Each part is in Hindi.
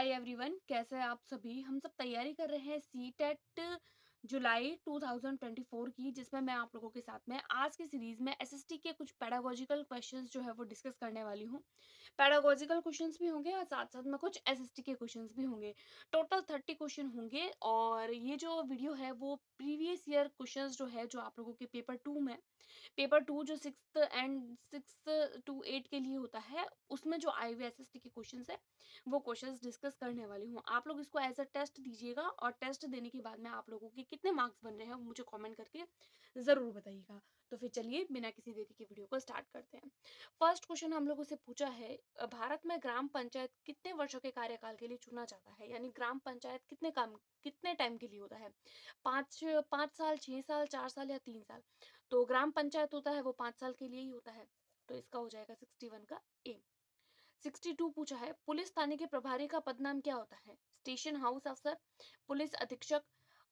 हाय एवरीवन, कैसे हैं आप सभी। हम सब तैयारी कर रहे हैं सीटेट जुलाई 2024 की, जिसमें मैं आप लोगों के साथ में आज की सीरीज में एसएसटी के कुछ पेडागोजिकल क्वेश्चंस जो है वो डिस्कस करने वाली हूँ। पेडागोजिकल क्वेश्चंस भी होंगे और साथ साथ में कुछ एसएसटी के क्वेश्चंस भी होंगे। टोटल 30 क्वेश्चन होंगे और ये जो वीडियो है वो प्रीवियस ईयर क्वेश्चंस जो है जो आप लोगों के पेपर 2 जो 6 टू 8 के लिए होता है, उसमें जो आए हुए एसएसटी के क्वेश्चंस है वो क्वेश्चंस डिस्कस करने वाली हूँ। आप लोग इसको एज अ टेस्ट दीजिएगा और टेस्ट देने के बाद में आप लोगों के कितने मार्क्स बन रहे हैं वो मुझे कमेंट करके ज़रूर बताइएगा। तो फिर चलिए बिना किसी देरी के वीडियो को स्टार्ट करते हैं। फर्स्ट क्वेश्चन हम लोगों से पूछा है, भारत में ग्राम पंचायत कितने वर्षों के कार्यकाल के लिए चुना जाता है? यानी ग्राम पंचायत कितने टाइम के लिए होता है? 5 5 साल, 6 साल, 4 साल या 3 साल? तो ग्राम पंचायत होता है वो 5 साल के लिए ही होता है। तो इसका हो जाएगा 61 का ए। 62 पूछा है, पुलिस थाने के प्रभारी का पदनाम क्या होता है? स्टेशन हाउस अफसर, पुलिस अधीक्षक,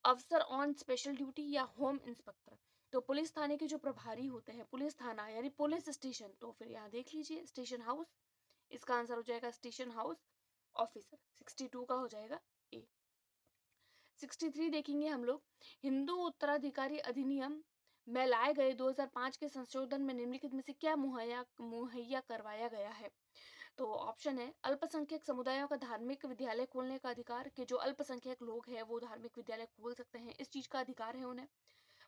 अफसर ऑन स्पेशल ड्यूटी या होम इंस्पेक्टर? तो पुलिस थाने के जो प्रभारी होते हैं, पुलिस थाना यानी पुलिस स्टेशन, तो फिर यहाँ देख लीजिए स्टेशन हाउस। इसका आंसर हो जाएगा स्टेशन हाउस ऑफिसर। 62 का हो जाएगा ए। 63 देखेंगे हम लोग, हिंदू उत्तराधिकारी अधिनियम में लाए गए 2005 के संशोधन में निम्नलिखित में से क्या मुहैया मुहैया करवाया गया है? तो ऑप्शन है, अल्पसंख्यक समुदायों का धार्मिक विद्यालय खोलने का अधिकार, कि जो अल्पसंख्यक लोग हैं वो धार्मिक विद्यालय खोल सकते हैं, इस चीज का अधिकार है उन्हें।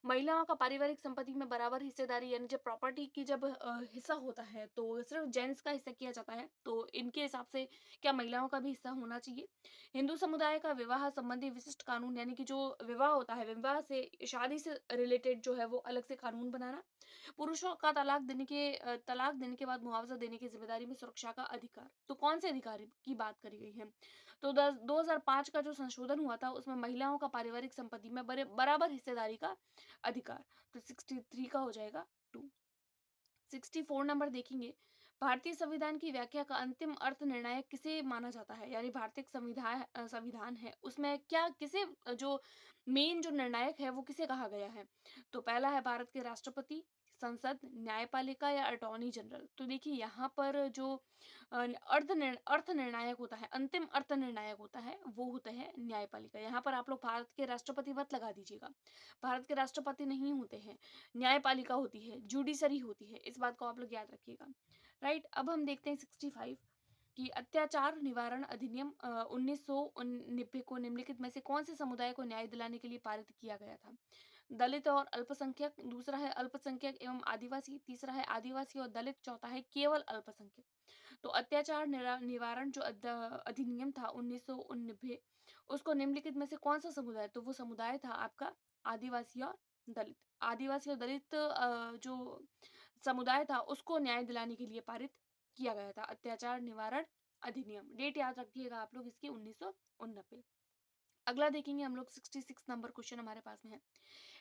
महिलाओं का पारिवारिक संपत्ति में बराबर हिस्सेदारी, यानी जब प्रॉपर्टी की जब हिस्सा होता है तो सिर्फ जेंट्स का हिस्सा किया जाता है, तो इनके हिसाब से क्या महिलाओं का भी हिस्सा होना चाहिए। हिंदू समुदाय का विवाह संबंधी विशिष्ट कानून, यानी कि जो विवाह होता है, विवाह से शादी से रिलेटेड जो है वो अलग से कानून बनाना। पुरुषों का तलाक देने के बाद मुआवजा देने की जिम्मेदारी में सुरक्षा का अधिकार। तो कौन से अधिकार की बात करी गई है? तो 2005 का जो संशोधन हुआ था उसमें महिलाओं का पारिवारिक संपत्ति में बराबर हिस्सेदारी का अधिकार। तो 63 का हो जाएगा 2। 64 नंबर देखेंगे, भारतीय संविधान की व्याख्या का अंतिम अर्थ निर्णायक किसे माना जाता है? यानी भारतीय संविधान है उसमें क्या किसे जो मेन जो निर्णायक है वो किसे कहा गया है? तो पहला है भारत के राष्ट्रपति, संसद, न्यायपालिका या अटॉर्नी जनरल। तो देखिए यहाँ पर जो अर्थ निर्णायक होता है, अंतिम अर्थ निर्णायक होता है, वो होता है न्यायपालिका। यहाँ पर आप लोग भारत के राष्ट्रपति मत लगा दीजिएगा, भारत के राष्ट्रपति नहीं होते हैं, न्यायपालिका होती है, जुडिशरी होती है, इस बात को आप लोग याद रखिएगा। राइट, अब हम देखते हैं 65 कि अत्याचार निवारण अधिनियम 1990 को निम्नलिखित में से कौन से समुदाय को न्याय दिलाने के लिए पारित किया गया था? दलित और अल्पसंख्यक, दूसरा है अल्पसंख्यक एवं आदिवासी, तीसरा है आदिवासी और दलित, चौथा है केवल अल्पसंख्यक। तो अत्याचार निवारण जो अधिनियम था 1990, उसको निम्नलिखित में से कौन सा समुदाय, तो वो समुदाय था आपका आदिवासी और दलित। आदिवासी और दलित जो समुदाय था उसको न्याय दिलाने के लिए पारित किया गया था अत्याचार निवारण अधिनियम। डेट याद रखिएगा आप लोग इसकी 1990। अगला देखेंगे हम लोग, 66 नंबर क्वेश्चन हमारे पास में है,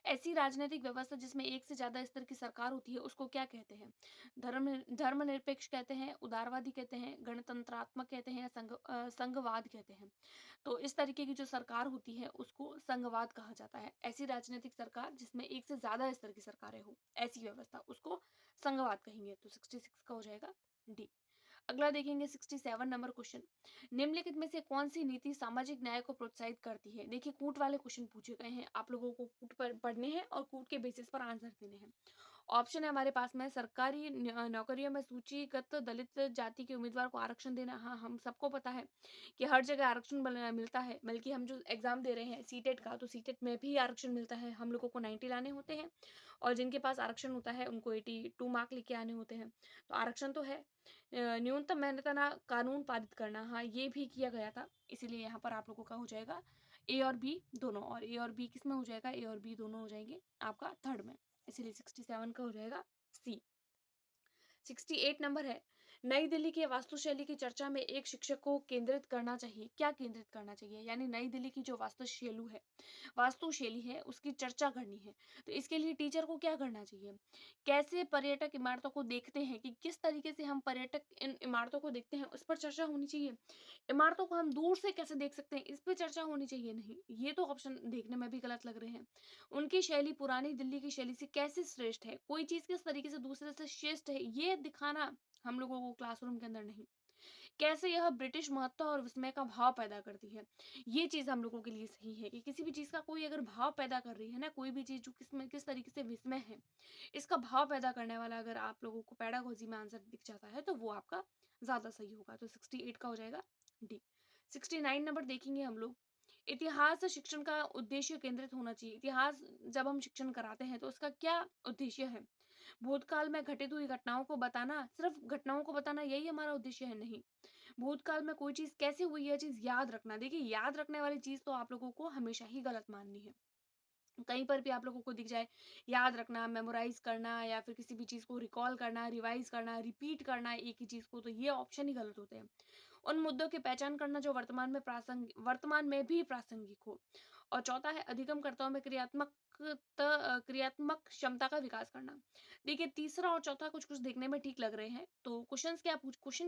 ऐसी राजनीतिक व्यवस्था जिसमें एक से ज्यादा स्तर की सरकार होती है उसको क्या कहते हैं? धर्मनिरपेक्ष कहते हैं, उदारवादी कहते हैं, गणतंत्रात्मक कहते हैं या संघवाद कहते हैं? तो इस तरीके की जो सरकार होती है उसको संघवाद कहा जाता है। ऐसी राजनीतिक सरकार जिसमें एक से ज्यादा स्तर की सरकारें हो, ऐसी व्यवस्था, उसको संघवाद कहेंगे। तो 66 का हो जाएगा डी। अगला देखेंगे 67 नंबर क्वेश्चन, निम्नलिखित में से कौन सी नीति सामाजिक न्याय को प्रोत्साहित करती है? देखिए कूट वाले क्वेश्चन पूछे गए हैं, आप लोगों को कूट पर पढ़ने हैं और कूट के बेसिस पर आंसर देने हैं। ऑप्शन है हमारे पास में, सरकारी नौकरियों में सूचीगत दलित जाति के उम्मीदवार को आरक्षण देना। हाँ, हम सबको पता है कि हर जगह आरक्षण मिलता है, बल्कि हम जो एग्जाम दे रहे हैं सीटेट का, तो सीटेट में भी आरक्षण मिलता है। हम लोगों को 90 लाने होते हैं और जिनके पास आरक्षण होता है उनको 82 मार्क लेके आने होते हैं। तो आरक्षण तो है। न्यूनतम मेहनताना कानून पारित करना, हाँ ये भी किया गया था, इसीलिए यहाँ पर आप लोगों का हो जाएगा ए और बी दोनों। और ए और बी किस में हो जाएगा? ए और बी दोनों हो जाएंगे आपका थर्ड में, इसीलिए 67 का हो जाएगा सी। 68 नंबर है, नई दिल्ली की वास्तुशैली की चर्चा में एक शिक्षक को केंद्रित करना चाहिए, क्या केंद्रित करना चाहिए? यानी नई दिल्ली की जो वास्तुशैली है उसकी चर्चा करनी है, तो इसके लिए टीचर को क्या करना चाहिए? कैसे पर्यटक इमारतों को देखते हैं, कि किस तरीके से हम पर्यटक इन इमारतों को देखते हैं, उस पर चर्चा होनी चाहिए। इमारतों को हम दूर से कैसे देख सकते हैं, इस पे चर्चा होनी चाहिए। नहीं, ये तो ऑप्शन देखने में भी गलत लग रहे हैं। उनकी शैली पुरानी दिल्ली की शैली से कैसे श्रेष्ठ है, कोई चीज किस तरीके से दूसरे से श्रेष्ठ है, ये दिखाना हम लोगों को क्लासरूम के अंदर नहीं। कैसे यह ब्रिटिश महत्ता और विस्मय का भाव पैदा करती है। ये चीज़ हम लोगों के लिए सही है कि किसी भी चीज़ का कोई अगर भाव पैदा कर रही है ना, कोई भी चीज़ जो किस तरीके से विस्मय है, इसका भाव पैदा करने वाला अगर आप लोगों को पेडागोजी में आंसर दिख जाता है, तो वो आपका ज़्यादा सही होगा। तो 68 का हो जाएगा डी। 69 नंबर देखेंगे हम लोग। इतिहास शिक्षण का उद्देश्य केंद्रित होना चाहिए। इतिहास जब हम शिक्षण कराते हैं, तो उसका क्या उद्देश्य है? भूतकाल में घटित हुई घटनाओं को बताना, सिर्फ घटनाओं को बताना यही हमारा उद्देश्य है? नहीं। भूतकाल में कोई चीज़ कैसे हुई, यह चीज़ याद रखना। देखिए, याद रखने वाली चीज़ तो आप लोगों को हमेशा ही गलत माननी है। कहीं पर भी आप लोगों को दिख जाए, याद रखना, मेमोराइज़ करना या फिर किसी भी चीज़ को रिकॉल करना, रिवाइज़ करना, रिपीट करना एक ही चीज़ को, तो ये ऑप्शन ही गलत होते हैं। उन मुद्दों की पहचान करना जो वर्तमान में भी प्रासंगिक हो। और चौथा है अधिगमकर्ताओं में क्रियात्मक क्षमता का विकास करना। देखिए, तीसरा और चौथा कुछ-कुछ देखने में ठीक लग रहे हैं। तो क्वेश्चन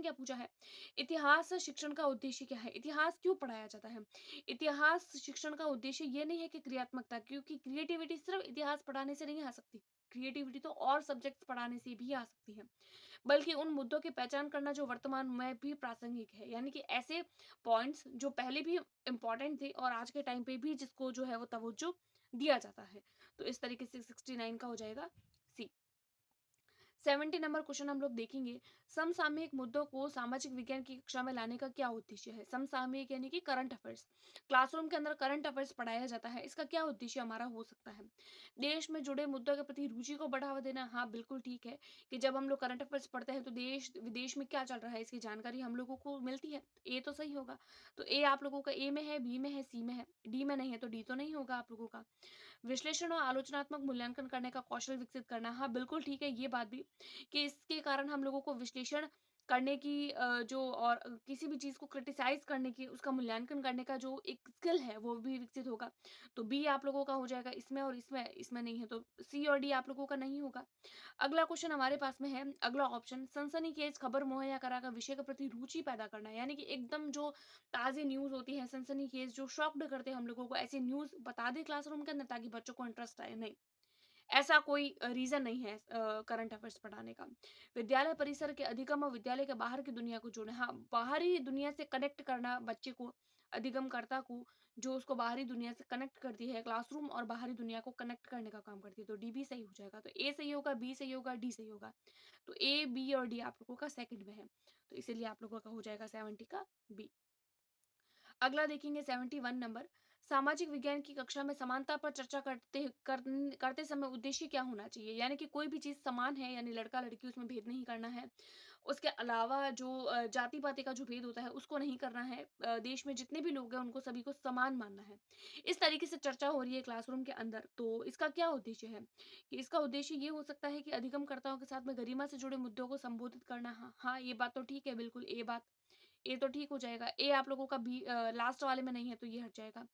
क्या पूछा है? इतिहास शिक्षण का उद्देश्य क्या है? इतिहास क्यों पढ़ाया जाता है? इतिहास शिक्षण का उद्देश्य ये नहीं है कि क्रियात्मकता, क्योंकि क्रिएटिविटी सिर्फ इतिहास पढ़ाने से नहीं आ सकती। क्रिएटिविटी तो और सब्जेक्ट्स पढ़ाने से भी आ सकती है। बल्कि उन मुद्दों की पहचान करना जो वर्तमान में भी प्रासंगिक है। यानी कि ऐसे पॉइंट्स जो पहले भी इम्पोर्टेंट थे और आज के टाइम पे भी जिसको जो है वो तवज्जो दिया जाता है। तो इस तरीके से 69 का हो जाएगा सी। 70 नंबर क्वेश्चन हम लोग देखेंगे। समसामयिक मुद्दों को सामाजिक विज्ञान की कक्षा में लाने का क्या उद्देश्य है? समसामयिक यानी कि करंट अफेयर्स। क्लासरूम के अंदर करंट अफेयर्स पढ़ाया जाता है, इसका क्या उद्देश्य हमारा हो सकता है? देश में जुड़े मुद्दों के प्रति रुचि को बढ़ावा देना। हाँ, बिल्कुल ठीक है कि जब हम लोग करंट अफेयर्स पढ़ते हैं तो देश विदेश में क्या चल रहा है इसकी जानकारी हम लोगों को मिलती है। ए तो सही होगा। तो ए आप लोगों का ए में है, बी में है, सी में है, डी में नहीं है, तो डी तो नहीं होगा आप लोगों का। विश्लेषण और आलोचनात्मक मूल्यांकन करने का कौशल विकसित करना। हाँ, बिल्कुल ठीक है ये बात भी कि इसके कारण हम लोगों को विश्लेषण करने की जो और किसी भी चीज़ को क्रिटिसाइज़ करने की, उसका मूल्यांकन करने का जो एक स्किल है, वो भी विकसित होगा। तो बी आप लोगों का हो जाएगा इसमें और इसमें नहीं है, तो सी और डी आप लोगों का नहीं होगा। अगला क्वेश्चन हमारे पास में है, अगला ऑप्शन सनसनीखेज खबर मुहैया कराकर विषय के प्रति रुचि पैदा करना। यानी कि एकदम जो ताज़ी न्यूज़ होती है, सनसनीखेज जो शॉक्ड करते हैं हम लोगों को, ऐसी न्यूज़ बता दें क्लासरूम के अंदर ताकि बच्चों को इंटरेस्ट आए, नहीं। ऐसा कोई रीज़न नहीं है करंट अफेयर्स पढ़ाने का। विद्यालय परिसर के अधिगम और विद्यालय के बाहर की दुनिया को जोड़ना। हाँ, बाहरी दुनिया से कनेक्ट करना बच्चे को, अधिगमकर्ता को, जो उसको बाहरी दुनिया से कनेक्ट करती है, क्लासरूम और बाहरी दुनिया को कनेक्ट करने का काम करती है। तो डी भी सही हो जाएगा। तो ए सही होगा, बी सही होगा, डी सही होगा। तो ए, बी और डी आप लोगों का सेकंड में है। तो इसीलिए आप लोगों का हो जाएगा 70 का बी। अगला देखेंगे 71 नंबर। सामाजिक विज्ञान की कक्षा में समानता पर चर्चा करते समय उद्देश्य क्या होना चाहिए? यानी कि कोई भी चीज़ समान है, यानी लड़का-लड़की उसमें भेद नहीं करना है। उसके अलावा जो जाति-पाति का जो भेद होता है उसको नहीं करना है। देश में जितने भी लोग हैं उनको सभी को समान मानना है। इस तरीके से चर्चा हो रही है क्लासरूम के अंदर, तो इसका क्या उद्देश्य है? कि इसका उद्देश्य ये हो सकता है कि अधिगमकर्ताओं के साथ में गरिमा से जुड़े मुद्दों को संबोधित करना। हाँ, हाँ, ये बात तो ठीक है बिल्कुल, ए तो ठीक हो जाएगा। ए आप लोगों का बी लास्ट वाले में नहीं है तो ये हट जाएगा।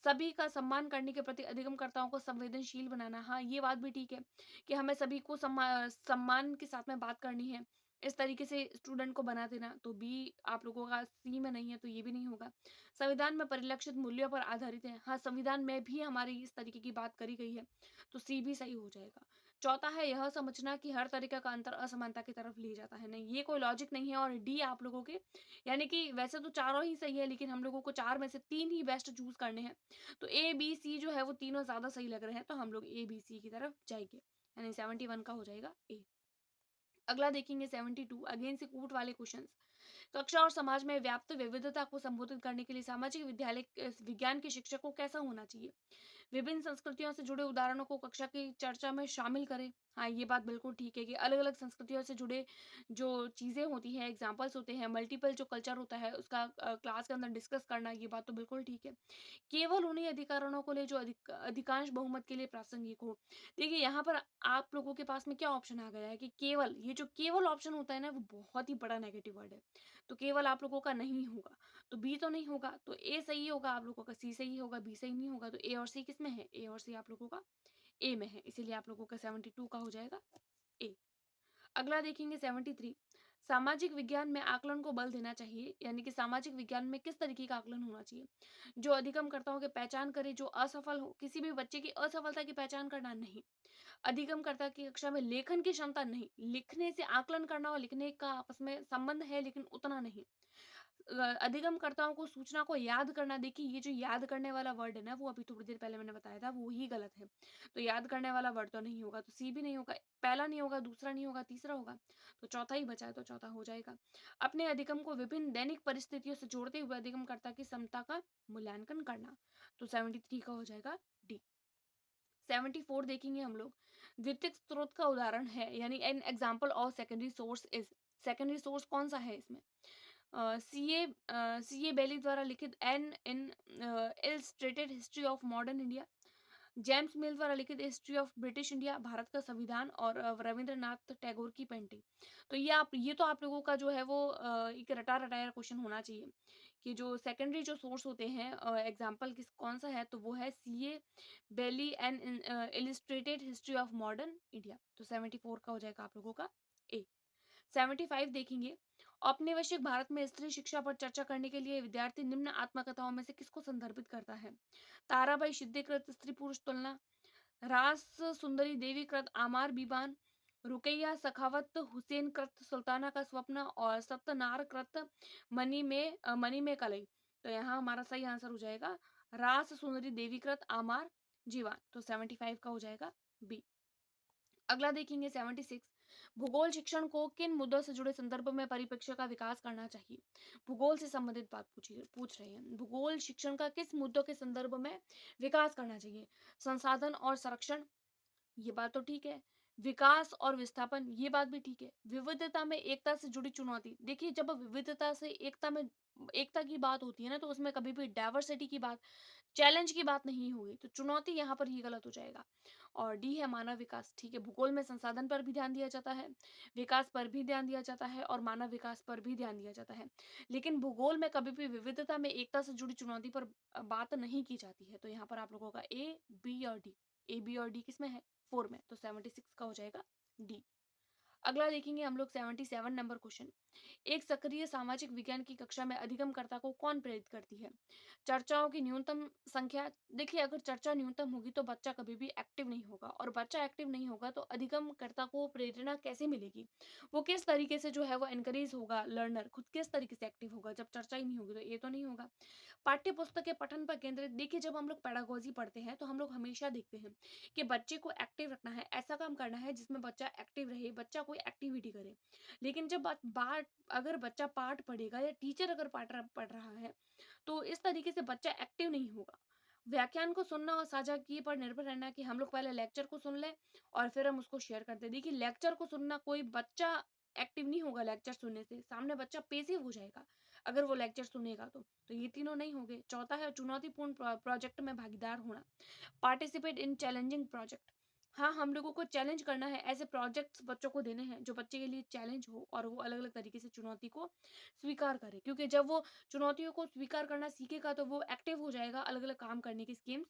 सभी का सम्मान करने के प्रति अधिगमकर्ताओं को संवेदनशील बनाना। हाँ, ये बात भी ठीक है कि हमें सभी को सम्मान के साथ में बात करनी है। इस तरीके से स्टूडेंट को बना देना, तो बी आप लोगों का सी में नहीं है तो ये भी नहीं होगा। संविधान में परिलक्षित मूल्यों पर आधारित है। हाँ, संविधान में भी हमारी इस तरीके की बात करी गई है, तो सी भी सही हो जाएगा। चौथा है यह समझना कि हर तरीके का अंतर असमानता की तरफ ले जाता है। नहीं, ये कोई लॉजिक नहीं है और डी आप लोगों के, यानी कि वैसे तो चारों ही सही है लेकिन हम लोगों को 4 में से 3 ही बेस्ट चूज़ करने हैं। तो ए, बी, सी जो है वो तीनों ज़्यादा सही लग रहे हैं तो हम लोग ए, बी, सी की तरफ जाएँगे। यानी 71 का हो जाएगा ए। अगला देखेंगे 72 अगेन से कूट वाले क्वेश्चंस। कक्षा और समाज में व्याप्त विविधता को संबोधित करने के लिए सामाजिक विज्ञान के शिक्षक को कैसा होना चाहिए? विभिन्न संस्कृतियों से जुड़े उदाहरणों को कक्षा की चर्चा में शामिल करें। हाँ, ये बात बिल्कुल ठीक है कि अलग-अलग संस्कृतियों से जुड़े जो चीज़ें होती हैं, एग्ज़ाम्पल्स होते हैं, मल्टीपल जो कल्चर होता है उसका क्लास के अंदर डिस्कस करना, ये बात तो बिल्कुल ठीक है। केवल उन्हीं अधिकारणों को लें जो अधिकांश बहुमत के लिए प्रासंगिक हो। देखिए, यहाँ पर आप लोगों के पास में क्या ऑप्शन आ गया है कि केवल, ये जो केवल ऑप्शन होता है ना, वो बहुत ही बड़ा नेगेटिव वर्ड है। तो केवल आप लोगों का नहीं होगा, तो बी तो नहीं होगा, तो ए सही होगा आप लोगों का, सी सही होगा, बी सही नहीं होगा, तो ए और सी किसमें है? ए और सी आप लोगों का ए में है, इसीलिए आप लोगों का 72 का हो जाएगा ए। अगला देखेंगे 73 सामाजिक विज्ञान में आकलन को बल देना चाहिए, यानी कि सामाजिक विज्ञान में किस तरीके का आकलन होना चाहिए? जो अधिगमकर्ताओं की पहचान करे, जो असफल हो, किसी भी बच्चे की असफलता की पहचान करना नहीं। अधिगमकर्ता की कक्षा में लेखन की क्षमता नहीं, लिखने से आकलन करना और लिखने का आपस में संबंध है लेकिन उतना नहीं। अधिगमकर्ताओं को सूचना को याद करना, देखिए ये जो याद करने वाला वर्ड है ना, वो अभी थोड़ी देर पहले मैंने बताया था, वो ही गलत है। तो याद करने वाला वर्ड तो नहीं होगा, तो सी भी नहीं होगा, पहला नहीं होगा, दूसरा नहीं होगा, तीसरा होगा, तो चौथा ही बचा है, तो चौथा हो जाएगा। अपने अधिगम को विभिन्न दैनिक परिस्थितियों से जोड़ते हुए अधिगमकर्ता की क्षमता का मूल्यांकन करना, तो 73 का हो जाएगा डी। 74 देखेंगे हम लोग, द्वितीयक स्रोत का उदाहरण है, यानी an example of secondary source is. Secondary source कौन सा है इसमें? सीए बेली द्वारा लिखित an in illustrated history of modern India, James Mill द्वारा लिखित history of British India, Bharat का संविधान, और रविंद्रनाथ टैगोर की पेंटिंग। तो ये तो आप लोगों का जो है वो एक रटा रटाया क्वेश्चन होना चाहिए कि जो सेकेंडरी जो सोर्स होते हैं, एग्जाम्पल किस कौन सा है, तो वो है C A Bayley and illustrated history of modern India. तो 74 का हो जाएगा आप लोगों का ए। 75 देखेंगे, औपनिवेशिक भारत में स्त्री शिक्षा पर चर्चा करने के लिए विद्यार्थी निम्न आत्मकथाओं में से किसको संदर्भित करता है? ताराबाई शिंदे कृत स्त्री पुरुष तुलना, रास सुंदरी देवी कृत आमार बीबान, रुकैया सखावत हुसैन कृत सुल्ताना का स्वप्न, और सत्यनार कृत मनी में कलई। तो यहाँ हमारा सही आंसर हो जाएगा रास सुंदरी देवी कृत आमार जीवान। तो 75 का हो जाएगा बी। अगला देखेंगे 76, भूगोल शिक्षण को किन मुद्दों से जुड़े संदर्भ में परिप्रेक्ष्य का विकास करना चाहिए? भूगोल से संबंधित बात पूछ रहे हैं, भूगोल शिक्षण का किस मुद्दों के संदर्भ में विकास करना चाहिए? संसाधन और संरक्षण, ये बात तो ठीक है। विकास और विस्थापन, ये बात भी ठीक है। विविधता में एकता से जुड़ी चुनौती, देखिए जब विविधता से एकता की बात होती है ना, तो उसमें कभी भी डाइवर्सिटी की बात, चैलेंज की बात नहीं हुई, तो चुनौती यहाँ पर ये गलत हो जाएगा। और डी है मानव विकास, ठीक है। भूगोल में संसाधन पर भी ध्यान दिया जाता है, विकास पर भी ध्यान दिया जाता है, और मानव विकास पर भी ध्यान दिया जाता है, लेकिन भूगोल में कभी भी विविधता में एकता से जुड़ी चुनौती पर बात नहीं की जाती है। तो यहाँ पर आप लोगों का ए, बी और डी। ए, बी और डी किसमें है? 4 में। तो 76 का हो जाएगा डी। अगला देखेंगे हम लोग 77 नंबर क्वेश्चन, एक सक्रिय सामाजिक विज्ञान की कक्षा में अधिगमकर्ता को कौन प्रेरित करती है? चर्चाओं की न्यूनतम संख्या, देखिए अगर चर्चा न्यूनतम होगी तो बच्चा कभी भी एक्टिव नहीं होगा, और बच्चा एक्टिव नहीं होगा तो अधिगमकर्ता को प्रेरणा कैसे मिलेगी? वो किस तरीके से जो है वो एनकरेज होगा, लर्नर खुद किस तरीके से एक्टिव होगा जब चर्चा ही नहीं होगी? तो ये तो नहीं होगा। पाठ्य पुस्तक के पठन पर केंद्रित, देखिए जब हम लोग पेडागोजी पढ़ते हैं तो हम लोग हमेशा देखते हैं कि बच्चे को एक्टिव रखना है, ऐसा काम करना है जिसमें बच्चा एक्टिव रहे, बच्चा कोई एक्टिविटी करे। लेकिन जब बात अगर बच्चा पाठ पढ़ेगा या टीचर अगर पढ़ रहा है, तो इस तरीके से बच्चा एक्टिव नहीं होगा। व्याख्यान को सुनना और साझा किए पर निर्भर रहना, कि हम लोग पहले लेक्चर को सुन लें और फिर हम उसको शेयर करते हैं। देखिए लेक्चर को सुनना, कोई बच्चा एक्टिव नहीं होगा लेक्चर सुनने से, सामने बच्चा पेसिव हो जाएगा अगर वो लेक्चर सुनेगा तो ये तीनों नहीं होंगे। चौथा है चुनौतीपूर्ण प्रोजेक्ट में भागीदार होना, पार्टिसिपेट इन चैलेंजिंग प्रोजेक्ट। हाँ, हम लोगों को चैलेंज करना है, ऐसे प्रोजेक्ट्स बच्चों को देने हैं जो बच्चे के लिए चैलेंज हो और वो अलग अलग तरीके से चुनौती को स्वीकार करे, क्योंकि जब वो चुनौतियों को स्वीकार करना सीखेगा तो वो एक्टिव हो जाएगा, अलग अलग काम करने की स्कीम्स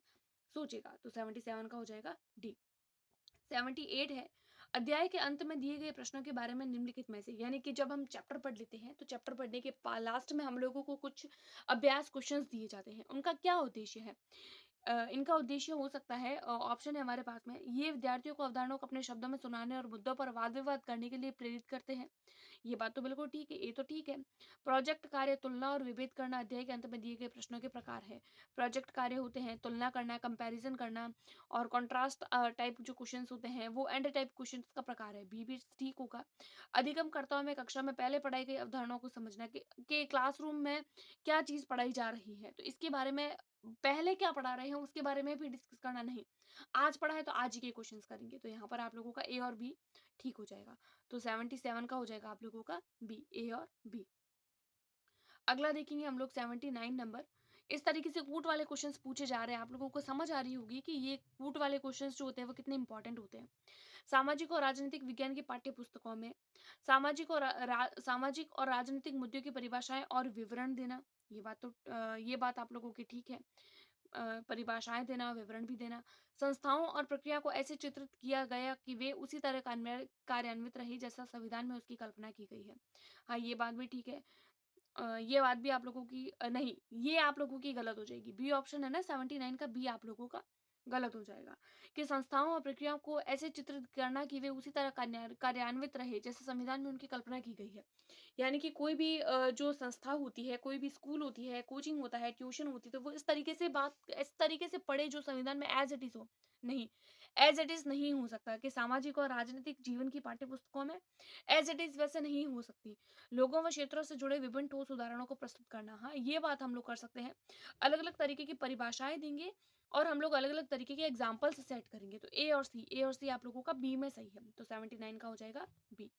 सोचेगा। तो 77 का हो जाएगा डी। 78 है, अध्याय के अंत में दिए गए प्रश्नों के बारे में निम्नलिखित में से, यानी कि जब हम चैप्टर पढ़ लेते हैं तो चैप्टर पढ़ने के लास्ट में हम लोगों को कुछ अभ्यास क्वेश्चंस दिए जाते हैं, उनका क्या उद्देश्य है? इनका उद्देश्य हो सकता है, ऑप्शन है हमारे पास में, ये विद्यार्थियों को अवधारणाओं को अपने शब्दों में सुनाने और मुद्दों पर वाद विवाद करने के लिए प्रेरित करते हैं। ये बात तो बिल्कुल ठीक है, ये तो ठीक है। प्रोजेक्ट कार्य तुलना और विभेद करना अध्याय के अंत में दिए गए प्रश्नों के प्रकार है। प्रोजेक्ट कार्य होते हैं तुलना करना, कंपैरिजन करना, और कॉन्ट्रास्ट टाइप जो क्वेश्चंस होते हैं वो एंड टाइप क्वेश्चंस का प्रकार है। बी भी ठीक होगा। अधिगमकर्ताओं में कक्षा में पहले पढ़ाई गई अवधारणाओं को समझना, कि क्लासरूम में क्या चीज पढ़ाई जा रही है, तो इसके बारे में पहले क्या पढ़ा रहे हैं उसके बारे में भी डिस्कस करना नहीं। आज पढ़ा है तो आज ही के क्वेश्चंस करेंगे, तो यहाँ पर आप लोगों का ए और बी ठीक हो जाएगा। तो 77 का हो जाएगा आप लोगों का बी, ए और बी। अगला देखेंगे हम लोग 79 नंबर, इस तरीके से कूट वाले क्वेश्चंस पूछे जा रहे हैं, आप लोगों को समझ आ रही होगी कि ये कूट वाले क्वेश्चंस जो होते हैं वो कितने इंपॉर्टेंट होते हैं। सामाजिक और राजनीतिक विज्ञान की पाठ्य पुस्तकों में सामाजिक और राजनीतिक मुद्दों की परिभाषाएं और विवरण देना, ये बात आप लोगों की ठीक है। परिभाषाएँ देना, विवरण भी देना। संस्थाओं और प्रक्रिया को ऐसे चित्रित किया गया कि वे उसी तरह कार्यान्वित रही जैसा संविधान में उसकी कल्पना की गई है। हाँ, ये बात भी ठीक है। ये बात भी आप लोगों की नहीं, ये आप लोगों की गलत हो जाएगी। बी ऑप्शन है ना 79 का बी आप लोगों का गलत हो जाएगा कि संस्थाओं और प्रक्रियाओं को ऐसे चित्रित करना कि वे उसी तरह कार्यान्वित रहे जैसे संविधान में उनकी कल्पना की गई है। यानी कि कोई भी जो संस्था होती है, कोई भी स्कूल होती है, कोचिंग होता है, ट्यूशन होती है, तो वो इस तरीके से पढ़े जो संविधान में एज़ इट इज़ हो। नहीं, एज़ इट इज़ नहीं हो सकता कि सामाजिक और राजनीतिक जीवन की पाठ्यपुस्तकों में एज़ इट इज़ वैसे नहीं हो सकती। लोगों व क्षेत्रों से जुड़े विभिन्न ठोस उदाहरणों को प्रस्तुत करना, हाँ, ये बात हम लोग कर सकते हैं। अलग-अलग तरीके की परिभाषाएँ देंगे और हम लोग अलग-अलग तरीके के एग्ज़ाम्पल्स सेट करेंगे। तो ए और सी आप लोगों का बी में सही है। तो 79 का हो जाएगा बी।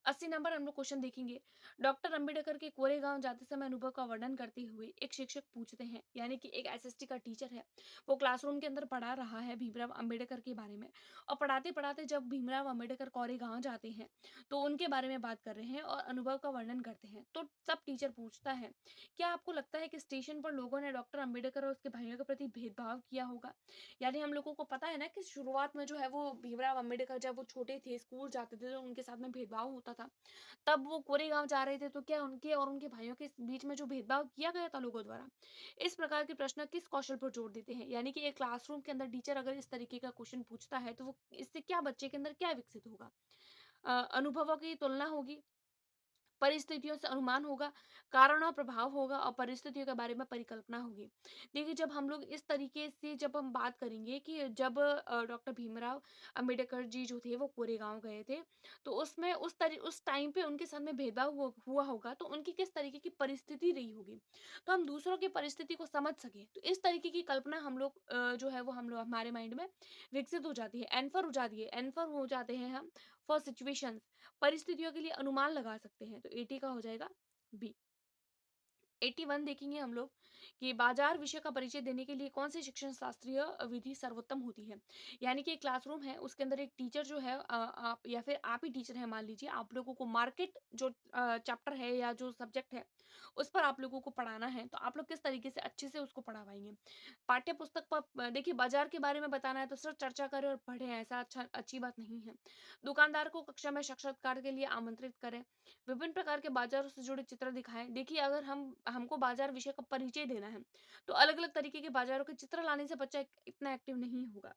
80 नंबर हम लोग क्वेश्चन देखेंगे। डॉक्टर अंबेडकर के कोरेगांव जाते समय अनुभव का वर्णन करते हुए एक शिक्षक पूछते हैं, यानी कि एक एसएसटी का टीचर है, वो क्लासरूम के अंदर पढ़ा रहा है भीमराव अंबेडकर के बारे में, और पढ़ाते-पढ़ाते जब भीमराव अंबेडकर कोरेगांव जाते हैं, तो उनके बारे में बात कर रहे हैं और अनुभव का वर्णन करते हैं। तो तब टीचर पूछता है, क्या आपको लगता है कि स्टेशन पर लोगों ने डॉक्टर अंबेडकर और उसके भाइयों के प्रति भेदभाव किया होगा? यानी हम लोगों को पता है ना कि शुरुआत में जो है वो भीमराव अंबेडकर जब वो छोटे थे, स्कूल जाते थे, तो उनके साथ में भेदभाव होता था। तब वो कोरेगाँव जा रहे थे, तो क्या उनके और उनके भाइयों के बीच में जो भेदभाव किया गया था लोगों द्वारा? इस प्रकार के प्रश्न किस कौशल पर जोर देते हैं? यानी कि एक क्लासरूम के अंदर टीचर अगर इस तरीके का क्वेश्चन पूछता है, तो वो इससे क्या बच्चे के अंदर क्या विकसित होगा? अनुभवों की तुलना होगी, परिस्थितियों से अनुमान होगा, कारण और प्रभाव होगा और परिस्थितियों के बारे में परिकल्पना होगी। देखिए, जब हम लोग इस तरीके से जब हम बात करेंगे कि जब डॉक्टर भीमराव अंबेडकर जी जो थे वो कोरेगाँव गए थे, तो उसमें उस टाइम पे उनके साथ में भेदभाव हुआ होगा, तो उनकी किस तरीके की परिस्थिति रही होगी। तो हम दूसरों की परिस्थिति को समझ सकें, तो इस तरीके की कल्पना हम लोग जो है वो हम लोग हमारे माइंड में विकसित हो जाती है, एन्फर हो जाते हैं हम फॉर सिचुएशंस, परिस्थितियों के लिए अनुमान लगा सकते हैं। तो 80 का हो जाएगा बी। 81 देखेंगे हम लोग कि बाजार विषय का परिचय देने के लिए कौन सी शिक्षण शास्त्रीय विधि सर्वोत्तम होती है। यानी कि एक क्लासरूम है, उसके अंदर एक टीचर जो है, आप या फिर आप ही टीचर हैं मान लीजिए, आप लोगों को मार्केट जो चैप्टर है या जो सब्जेक्ट है उस पर आप लोगों को पढ़ाना है, तो आप लोग किस तरीके से अच्छे से उसको पढ़ा पाएंगे। पाठ्य पुस्तक पर देखिए, बाजार के बारे में बताना है तो सिर्फ चर्चा करें और पढ़ें, ऐसा अच्छी बात नहीं है। दुकानदार को कक्षा में साक्षात्कार के लिए आमंत्रित करें, विभिन्न प्रकार के बाज़ारों से जुड़े चित्र दिखाएँ। देखिए, अगर हमको बाज़ार विषय का परिचय देना है, तो अलग-अलग तरीके के बाज़ारों के चित्र लाने से बच्चा इतना एक्टिव नहीं होगा।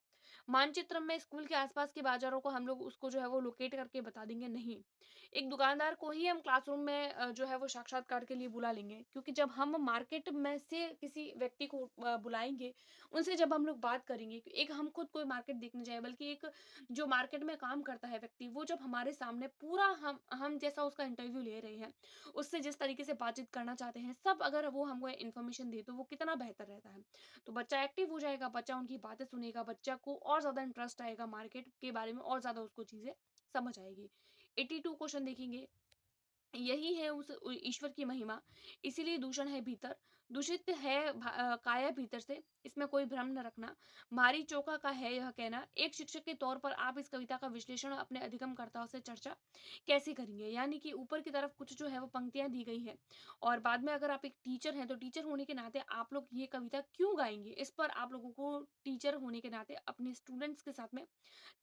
मानचित्र में स्कूल के आस-पास के बाज़ारों को हम लोग उसको जो है वो लोकेट करके बता देंगे, नहीं। एक दुकानदार को ही हम क्लासरूम में जो है वो साक्षात्कार के लिए बुला लेंगे, क्योंकि जब हम मार्केट में से किसी व्यक्ति को बुलाएँगे, उनसे जब हम लोग बात करेंगे, एक हम खुद कोई मार्केट देखने जाएँ, बल्कि एक जो मार्केट में काम करता है व्यक्ति, वो जब हमारे सामने पूरा हम जैसा उसका इंटरव्यू ले रहे हैं, उससे जिस तरीके से बातचीत करना चाहते हैं, सब अगर वो हमको इन्फॉर्मेशन दे, तो वो कितना बेहतर रहता है। तो बच्चा एक्टिव हो जाएगा, बच्चा उनकी बातें सुनेगा, बच्चा को और ज़्यादा इंटरेस्ट आएगा मार्केट के बारे में, और ज़्यादा उसको चीज़ें समझ आएगी। 82 क्वेश्चन देखेंगे। यही है उस ईश्वर की महिमा, इसीलिए दूषण है भीतर, दूषित है काया भीतर से, इसमें कोई भ्रम न रखना। मारी चोका का है यह कहना। एक शिक्षक के तौर पर आप इस कविता का विश्लेषण अपने अधिगमकर्ताओं से चर्चा कैसे करेंगे? यानी कि ऊपर की तरफ कुछ जो है वो पंक्तियाँ दी गई हैं, और बाद में अगर आप एक टीचर हैं, तो टीचर होने के नाते आप लोग ये कविता क्यों गाएँगे? इस पर आप लोगों को टीचर होने के नाते अपने स्टूडेंट्स के साथ में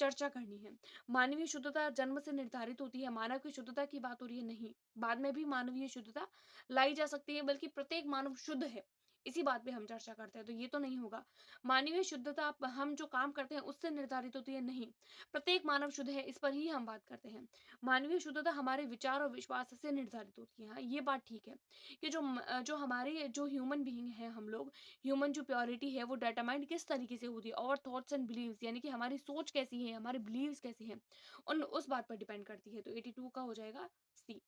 चर्चा करनी है। मानवीय शुद्धता जन्म से निर्धारित होती है, मानव की शुद्धता की बात हो रही है, नहीं। बाद में भी मानवीय शुद्धता लाई जा सकती है, बल्कि प्रत्येक मानव शुद्ध है। इसी बात पे हम चर्चा करते हैं, तो ये तो नहीं होगा। मानवीय शुद्धता हम जो काम करते हैं उससे निर्धारित होती है, नहीं। प्रत्येक मानव शुद्ध है, इस पर ही हम बात करते हैं। मानवीय शुद्धता हमारे विचार और विश्वास से निर्धारित होती है। हाँ, ये बात ठीक है कि जो हमारे जो ह्यूमन बीइंग है हम लोग, ह्यूमन जो प्योरिटी है वो डिटरमाइंड किस तरीके से होती है, और थॉट्स एंड बिलीव्स, यानी कि हमारी सोच कैसी है, हमारे बिलीव्स कैसे हैं, उन उस बात पर डिपेंड करती है। तो 82 का हो जाएगा सी।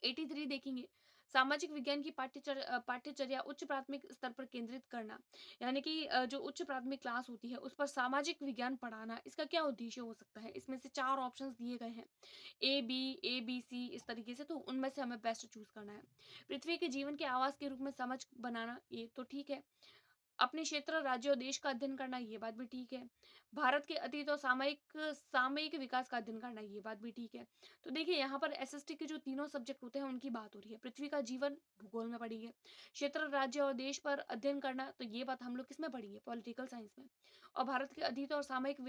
83 देखेंगे। सामाजिक विज्ञान की पाठ्यचर्या उच्च प्राथमिक स्तर पर केंद्रित करना, यानी कि जो उच्च प्राथमिक क्लास होती है उस पर सामाजिक विज्ञान पढ़ाना, इसका क्या उद्देश्य हो सकता है? इसमें से 4 ऑप्शंस दिए गए हैं, ए, बी, सी, इस तरीके से, तो उनमें से हमें बेस्ट चूज़ करना है। पृथ्वी के जीवन के आवास के रूप में समझ बनाना, ये तो ठीक है। अपने क्षेत्र, राज्य और देश का अध्ययन करना, ये बात भी ठीक है। भारत के अतीत और सामयिक सामयिक विकास का अध्ययन करना, ये बात भी ठीक है। तो देखिए यहाँ पर एसएसटी के जो तीनों सब्जेक्ट होते हैं उनकी बात हो रही है। पृथ्वी का जीवन भूगोल में पढ़ेंगे। क्षेत्र, राज्य और देश पर अध्ययन करना, तो ये बात हम लोग किसमें पढ़ेंगे? पॉलिटिकल साइंस में। और भारत के अतीत और सामयिक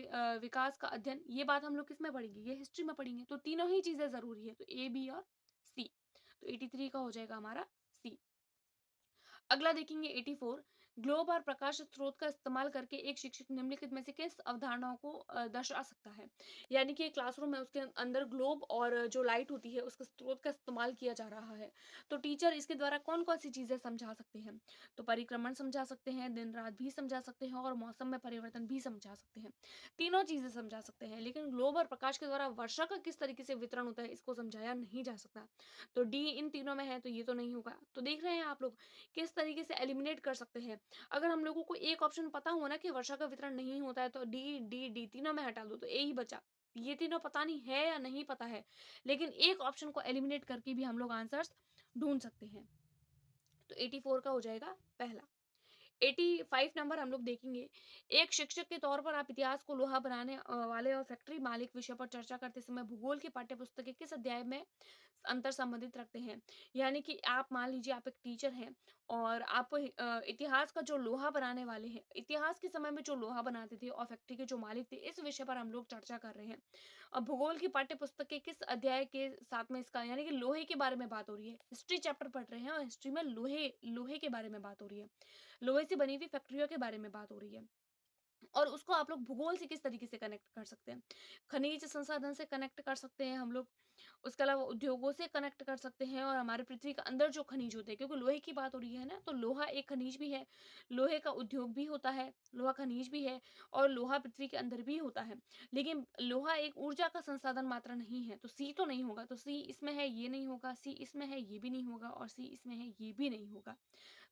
विकास का अध्ययन, ये बात हम लोग किसमें पढ़ेंगे? ये हिस्ट्री में पढ़ेंगे। तो तीनों ही चीज़ें ज़रूरी है। तो ए, बी और सी। तो 83 का हो जाएगा हमारा सी। अगला देखेंगे 84। ग्लोब और प्रकाश स्रोत का इस्तेमाल करके एक शिक्षक निम्नलिखित में से किस अवधारणाओं को दर्शा सकता है? यानी कि क्लासरूम में उसके अंदर ग्लोब और जो लाइट होती है उसका स्रोत का इस्तेमाल किया जा रहा है। तो टीचर इसके द्वारा कौन कौन सी चीजें समझा सकते हैं? तो परिक्रमण समझा सकते हैं, दिन रात भी समझा सकते हैं और मौसम में परिवर्तन भी समझा सकते हैं। तीनों चीजें समझा सकते हैं, लेकिन ग्लोब और प्रकाश के द्वारा वर्षा का किस तरीके से वितरण होता है इसको समझाया नहीं जा सकता। तो डी इन तीनों में है, तो ये तो नहीं होगा। तो देख रहे हैं आप लोग किस तरीके से एलिमिनेट कर सकते हैं। अगर हम लोगों को एक ऑप्शन पता हो ना कि वर्षा का वितरण नहीं होता है, तो डी डी डी तीनों में हटा दो तो ए ही बचा। ये तीनों पता नहीं है या नहीं पता है, लेकिन एक ऑप्शन को एलिमिनेट करके भी हम लोग आंसर्स ढूंढ सकते हैं। तो 84 का हो जाएगा पहला। 85 नंबर हम लोग देखेंगे। एक शिक्षक के तौर पर आप इतिहास को लोहा बनाने वाले और फैक्ट्री मालिक विषय पर चर्चा करते समय भूगोल की पाठ्य पुस्तक के किस अध्याय में अंतर संबंधित रखते हैं? यानी कि आप मान लीजिए आप एक टीचर हैं और आप इतिहास का जो लोहा बनाने वाले हैं, इतिहास के समय में जो लोहा बनाते थे और फैक्ट्री के जो मालिक थे, इस विषय पर हम लोग चर्चा कर रहे हैं। भूगोल की पाठ्य पुस्तक के किस अध्याय के साथ में इसका यानी कि लोहे के बारे में बात हो रही है। हिस्ट्री चैप्टर पढ़ रहे हैं और हिस्ट्री में लोहे लोहे के बारे में बात हो रही है। लोहे से बनी हुई फैक्ट्रियों के बारे में बात हो रही है। और उसको आप लोग भूगोल से किस तरीके से कनेक्ट कर सकते हैं? खनिज संसाधन से कनेक्ट कर सकते हैं हम लोग। उसके अलावा उद्योगों से कनेक्ट कर सकते हैं और हमारे पृथ्वी के अंदर जो खनिज होते हैं, क्योंकि लोहे की बात हो रही है ना, तो लोहा एक खनिज भी है। लोहे का उद्योग भी होता है, लोहा खनिज भी है और लोहा पृथ्वी के अंदर भी होता है। लेकिन लोहा एक ऊर्जा का संसाधन मात्र नहीं है, तो सी तो नहीं होगा। तो सी इसमें है, ये नहीं होगा। सी इसमें है, ये भी नहीं होगा और सी इसमें है, ये भी नहीं होगा।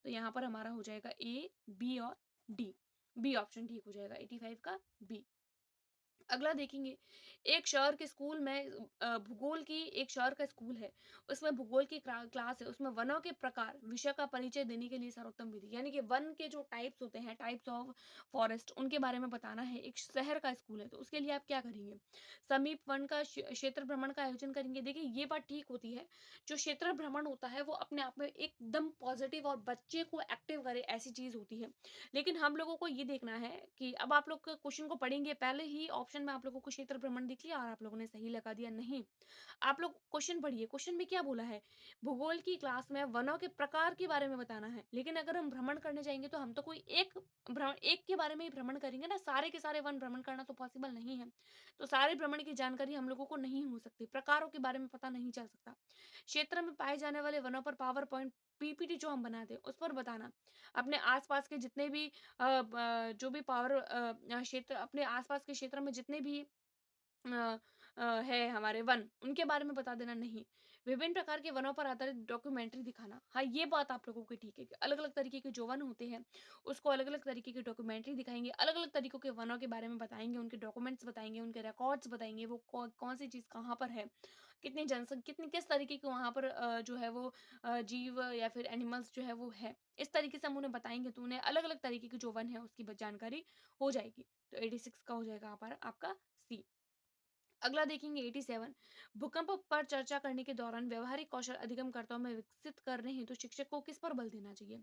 तो यहाँ पर हमारा हो जाएगा ए, बी और डी। बी ऑप्शन ठीक हो जाएगा 85 का बी। अगला देखेंगे। एक शहर के स्कूल में भूगोल की एक शहर का स्कूल है, उसमें भूगोल की क्लास है, उसमें वनों के प्रकार विषय का परिचय देने के लिए सर्वोत्तम विधि, यानी कि वन के जो टाइप्स होते हैं, टाइप्स ऑफ फॉरेस्ट, उनके बारे में बताना है। एक शहर का स्कूल है, तो उसके लिए आप क्या करेंगे? समीप वन का क्षेत्र भ्रमण का आयोजन करेंगे। देखिए ये बात ठीक होती है, जो क्षेत्र भ्रमण होता है वो अपने आप में एकदम पॉजिटिव और बच्चे को एक्टिव करे ऐसी चीज होती है। लेकिन हम लोगों को ये देखना है कि अब आप लोग क्वेश्चन को पढ़ेंगे, पहले ही ऑप्शन में आप लोगों को क्षेत्र भ्रमण दिख लिया और आप लोगों ने सही लगा दिया। नहीं, आप लोग क्वेश्चन पढ़िए। क्वेश्चन में क्या बोला है? भूगोल की क्लास में वनों के प्रकार के बारे में बताना है। लेकिन अगर हम भ्रमण करने जाएंगे तो हम तो कोई एक के बारे में ही भ्रमण करेंगे ना, सारे के सारे वन भ्रमण करना तो पॉसिबल नहीं है। तो सारे भ्रमण की जानकारी हम लोगों को नहीं हो सकती, प्रकारों के बारे में पता नहीं चल सकता। क्षेत्र में पाए जाने वाले वनों पर पावर पॉइंट पीपीटी जो हम बनाते हैं उस पर बताना। अपने आसपास के जितने भी जो भी पावर क्षेत्र, अपने आसपास के क्षेत्र में जितने भी अ है हमारे वन, उनके बारे में बता देना। नहीं, विभिन्न प्रकार के वनों पर आधारित डॉक्यूमेंट्री दिखाना। हाँ, ये बात आप लोगों की ठीक है कि अलग-अलग तरीके के जो वन होते हैं, उसको अलग-अलग तरीके की डॉक्यूमेंट्री दिखाएँगे, अलग-अलग तरीकों के वनों के बारे में बताएँगे, उनके डॉक्यूमेंट्स बताएँगे, उनके रिकॉर्ड्स बताएँगे, वो कौन-सी चीज़ कहाँ पर है, कितनी किस तरीके के वहाँ पर जो है वो जीव या फिर एनिमल्स जो है वो है। इस तरीके से हम उन्हें बताएँगे तो उन्हें अलग-अलग तरीके के जो वन है उसकी जानकारी हो जाएगी। तो 86 का हो जाएगा हमारा आपका सी। अगला देखेंगे 87। भूकंप पर चर्चा करने के दौरान व्यवहारिक कौशल अधिगमकर्ताओं में विकसित करने हेतु शिक्षक को किस पर बल देना चाहिए?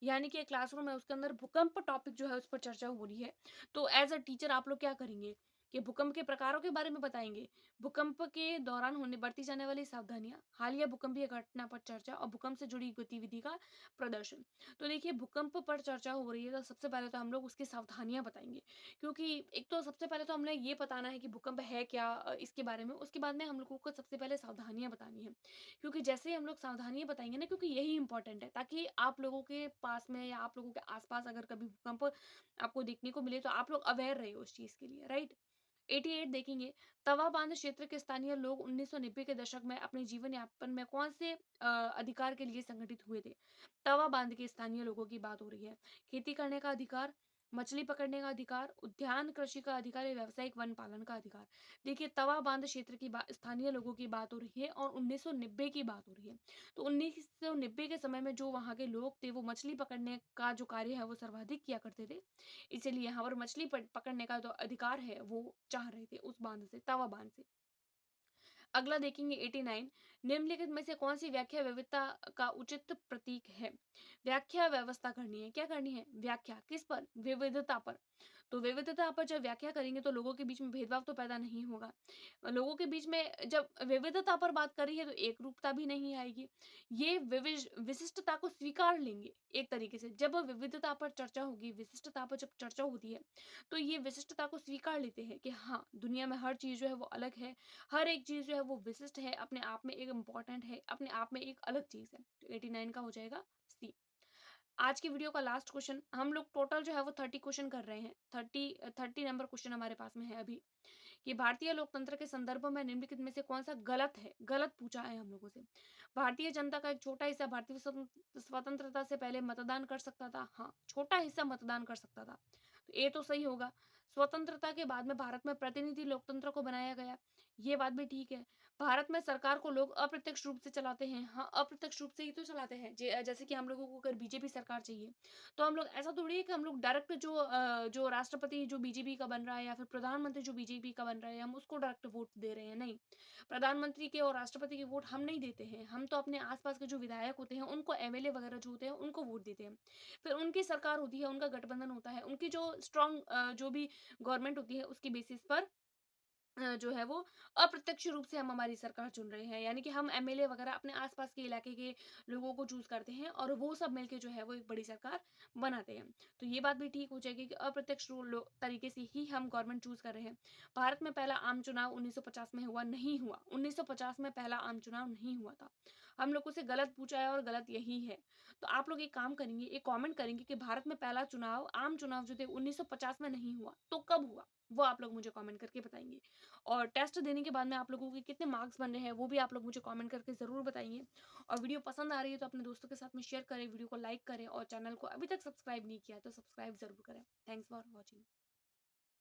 यानी कि क्लासरूम है उसके अंदर भूकंप टॉपिक जो है उस पर चर्चा हो रही है, तो एज अ टीचर आप लोग क्या करेंगे कि भूकंप के प्रकारों के बारे में बताएंगे, भूकंप के दौरान होने बरती जाने वाली सावधानियां, हालिया भूकंपीय घटना पर चर्चा और भूकंप से जुड़ी गतिविधि का प्रदर्शन। तो देखिए भूकंप पर चर्चा हो रही है तो सबसे पहले तो हम लोग उसकी सावधानियां बताएंगे, क्योंकि एक तो सबसे पहले तो हमने ये बताना है कि भूकंप है क्या, इसके बारे में। उसके बाद में हम लोगों को सबसे पहले सावधानियाँ बतानी है, क्योंकि जैसे ही हम लोग सावधानियाँ बताएँगे ना, क्योंकि यही इम्पोर्टेंट है, ताकि आप लोगों के पास में या आप लोगों के आस-पास अगर कभी भूकंप आपको देखने को मिले तो आप लोग अवेयर रहे उस चीज़ के लिए, राइट? 88 देखेंगे। तवा बांध क्षेत्र के स्थानीय लोग 1990 के दशक में अपने जीवन यापन में कौन से अधिकार के लिए संगठित हुए थे? तवा बांध के स्थानीय लोगों की बात हो रही है। खेती करने का अधिकार, मछली पकड़ने का अधिकार, उद्यान कृषि का अधिकार या व्यावसायिक वन पालन का अधिकार। देखिए, तवा बांध क्षेत्र की स्थानीय लोगों की बात हो रही है और 1990 की बात हो रही है। तो 1990 के समय में जो वहाँ के लोग थे, वो मछली पकड़ने का जो कार्य है, वो सर्वाधिक किया करते थे। इसीलिए यहाँ पर मछली पकड़ने का जो अधिकार है, वो चाह रहे थे उस बांध से, तवा बांध से। अगला देखेंगे 89, निम्नलिखित में से कौन सी व्याख्या विविधता का उचित प्रतीक है? व्याख्या व्यवस्था करनी है। क्या करनी है? व्याख्या किस पर? विविधता पर। तो विविधता पर जब व्याख्या करेंगे तो लोगों के बीच में भेदभाव तो पैदा नहीं होगा। लोगों के बीच में जब विविधता पर बात कर रही है तो एकरूपता भी नहीं आएगी। ये विशिष्टता को स्वीकार लेंगे एक तरीके से। जब विविधता पर चर्चा होगी, विशिष्टता पर जब चर्चा होती है, तो ये विशिष्टता को स्वीकार लेते हैं कि हाँ, दुनिया में हर चीज़ जो है वो अलग है। हर एक चीज़ जो है वो विशिष्ट है, अपने आप में एक इम्पोर्टेंट है, अपने आप में एक अलग चीज़ है। तो 89 का हो जाएगा सी। आज की वीडियो का लास्ट क्वेश्चन, हम लोग टोटल जो है वो 30 क्वेश्चन कर रहे हैं। 30 नंबर क्वेश्चन हमारे पास में है अभी, कि भारतीय लोकतंत्र के संदर्भ में निम्नलिखित में से कौन-सा गलत है? गलत पूछा है हम लोगों से। भारतीय जनता का एक छोटा हिस्सा भारतीय स्वतंत्रता से पहले मतदान कर सकता था। हाँ, छोटा हिस्सा मतदान कर सकता था। तो ये तो सही होगा। स्वतंत्रता के बाद में भारत में प्रतिनिधि लोकतंत्र को बनाया गया, ये बात भी ठीक है। भारत में सरकार को लोग अप्रत्यक्ष रूप से चलाते हैं। हाँ, अप्रत्यक्ष रूप से ही तो चलाते हैं। जैसे कि हम लोगों को अगर बीजेपी सरकार चाहिए, तो हम लोग ऐसा थोड़ी है कि हम लोग डायरेक्ट जो राष्ट्रपति जो बीजेपी का बन रहा है या फिर प्रधानमंत्री जो बीजेपी का बन रहा है, हम उसको डायरेक्ट वोट दे रहे हैं, नहीं। प्रधानमंत्री के और राष्ट्रपति के वोट हम नहीं देते हैं। हम तो अपने आस-पास के जो विधायक होते हैं, उनको एमएलए वगैरह जो होते हैं, उनको वोट देते हैं। फिर उनकी सरकार होती है, उनका गठबंधन होता है, उनकी जो स्ट्रॉन्ग जो भी गवर्नमेंट होती है, उसके बेसिस पर जो है वो अप्रत्यक्ष रूप से हम हमारी सरकार चुन रहे हैं। यानी कि हम एमएलए वगैरह अपने आस-पास के इलाके के लोगों को चूज़ करते हैं और वो सब मिलके जो है वो एक बड़ी सरकार बनाते हैं। तो ये बात भी ठीक हो जाएगी कि अप्रत्यक्ष तरीके से ही हम गवर्नमेंट चूज़ कर रहे हैं। भारत में पहला आम चुनाव 1950 में हुआ, नहीं हुआ। 1950 में पहला आम चुनाव नहीं हुआ था। हम लोगों से गलत पूछा है और गलत यही है। तो आप लोग एक काम करेंगे, एक कमेंट करेंगे कि भारत में पहला चुनाव, आम चुनाव जो थे 1950 में नहीं हुआ, तो कब हुआ? वो आप लोग मुझे कमेंट करके बताएँगे। और टेस्ट देने के बाद में आप लोगों के कितने मार्क्स बन रहे हैं, वो भी आप लोग मुझे कमेंट करके ज़रूर बताइए। और वीडियो पसंद आ रही है तो अपने दोस्तों के साथ में शेयर करें, वीडियो को लाइक करें और चैनल को अभी तक सब्सक्राइब नहीं किया है तो सब्सक्राइब ज़रूर करें। Thanks for watching.